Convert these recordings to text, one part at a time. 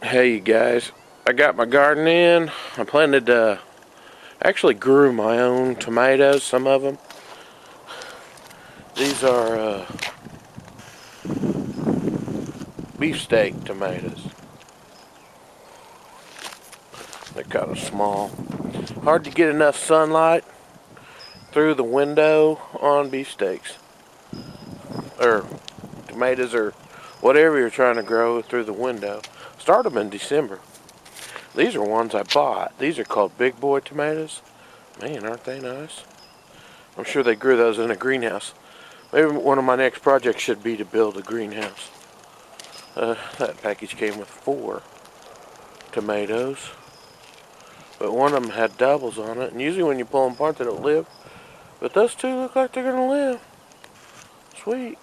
Hey you guys, I got my garden in. I planted, actually grew my own tomatoes, some of them. These are beefsteak tomatoes. They're kind of small. Hard to get enough sunlight through the window on beefsteaks. Or tomatoes or whatever you're trying to grow through the window. Start them in December. These are ones I bought. These are called big boy tomatoes. Man, aren't they nice? I'm sure they grew those in a greenhouse. Maybe one of my next projects should be to build a greenhouse. That package came with 4 tomatoes. But one of them had doubles on it. And usually when you pull them apart, they don't live. But those 2 look like they're going to live. Sweet.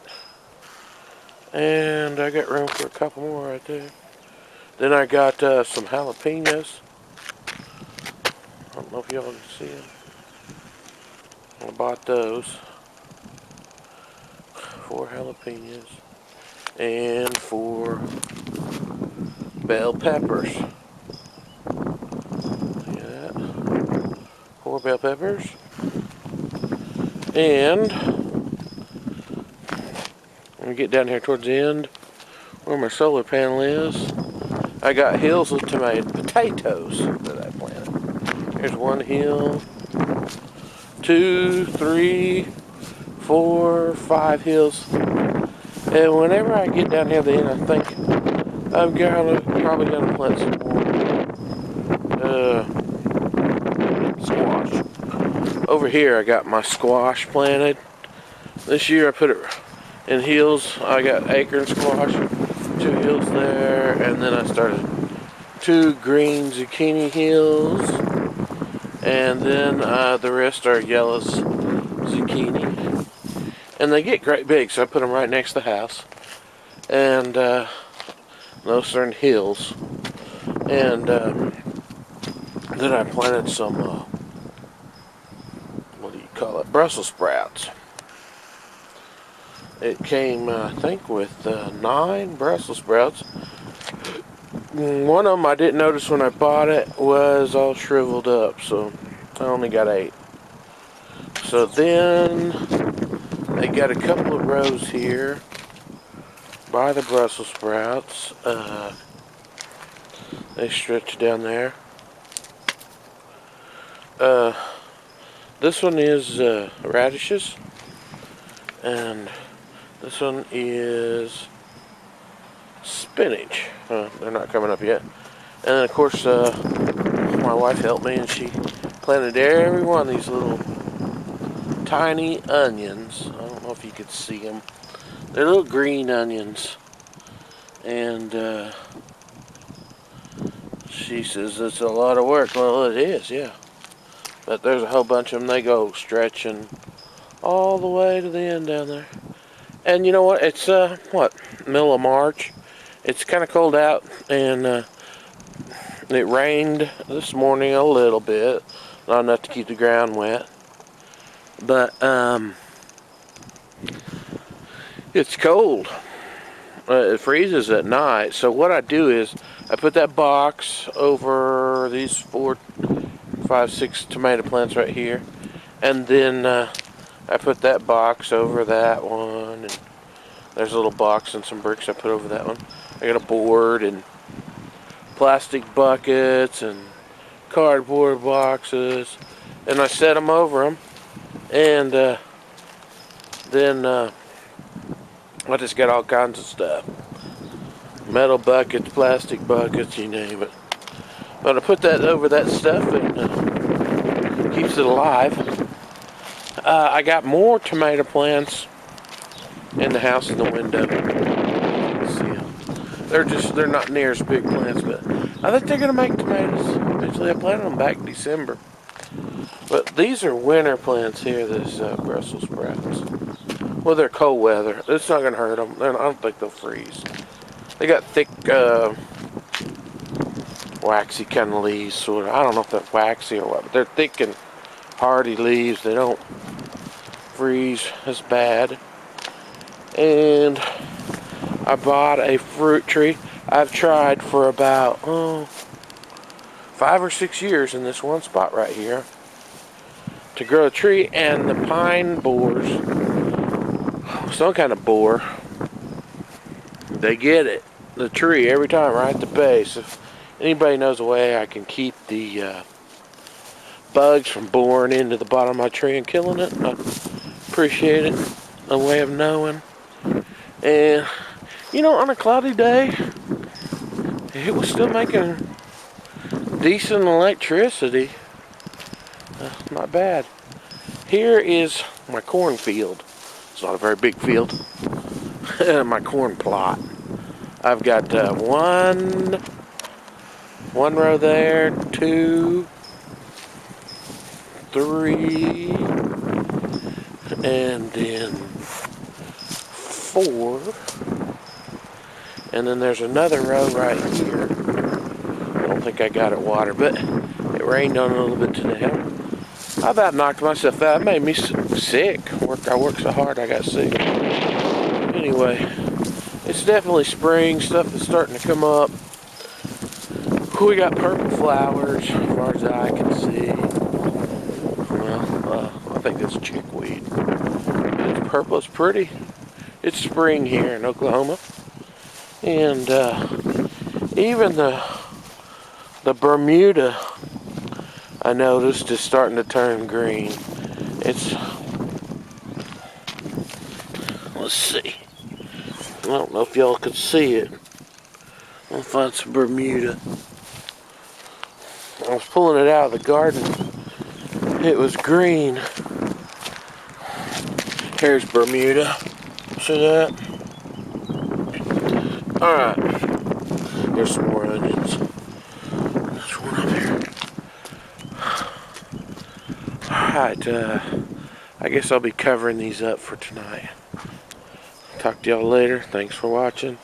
And I got room for a couple more right there. Then I got some jalapenos. I don't know if y'all can see them. I bought those. 4 jalapenos. And 4 bell peppers. See that? 4 bell peppers. And when we get down here towards the end, where my solar panel is, I got hills of potatoes that I planted. Here's 1 hill, 2, 3, 4, 5 hills. And whenever I get down here at the end, I think I'm probably gonna plant some more squash. Over here, I got my squash planted. This year, I put it in hills. I got acorn squash, 2 hills there, and then I started 2 green zucchini hills, and then the rest are yellow zucchini. And they get great big, so I put them right next to the house. And those are in hills. And then I planted some, what do you call it? Brussel sprouts. It came, I think, with 9 Brussels sprouts. One of them I didn't notice when I bought it was all shriveled up, so I only got 8. So then they got a couple of rows here by the Brussels sprouts. They stretch down there. This one is radishes, and this one is spinach. They're not coming up yet. And then of course my wife helped me and she planted every one of these little tiny onions. I don't know if you could see them. They're little green onions. And she says it's a lot of work. Well, it is, yeah. But there's a whole bunch of them. They go stretching all the way to the end down there. And you know what? It's, middle of March. It's kind of cold out, and it rained this morning a little bit. Not enough to keep the ground wet. But, it's cold. It freezes at night. So what I do is I put that box over these 4, 5, 6 tomato plants right here. And then I put that box over that one. And there's a little box and some bricks I put over that one. I got a board and plastic buckets and cardboard boxes. And I set them over them. And then I just got all kinds of stuff. Metal buckets, plastic buckets, you name it. But I put that over that stuff and keeps it alive. I got more tomato plants in the house in the window. See, they're not near as big plants, but I think they're gonna make tomatoes. Eventually, I planted them back in December. But these are winter plants here, this Brussels sprouts. Well, they're cold weather. It's not going to hurt them. I don't think they'll freeze. They got thick, waxy kind of leaves, sort of. I don't know if they're waxy or what, but they're thick and hardy leaves. They don't freeze as bad. And I bought a fruit tree. I've tried for about 5 or 6 years in this one spot right here to grow a tree, and the pine borers, some kind of borer, they get it, the tree every time right at the base. If anybody knows a way I can keep the bugs from boring into the bottom of my tree and killing it, I appreciate it. A way of knowing. And you know, on a cloudy day, it was still making decent electricity. Not bad. Here is my cornfield. It's not a very big field. My corn plot. I've got one row there, 2, 3, and then 4. And then there's another row right here. I don't think I got it watered, but it rained on it a little bit today. I about knocked myself out. It made me sick. I worked so hard I got sick. Anyway, it's definitely spring. Stuff is starting to come up. We got purple flowers as far as the eye can see. Well, I think that's chickweed. It's purple. It's pretty. It's spring here in Oklahoma. And even the Bermuda, I noticed, is starting to turn green. Let's see. I don't know if y'all could see it. I'll find some Bermuda. I was pulling it out of the garden. It was green. Here's Bermuda. See that? Alright. Here's some more onions. There's one up here. Alright, I guess I'll be covering these up for tonight. Talk to y'all later. Thanks for watching.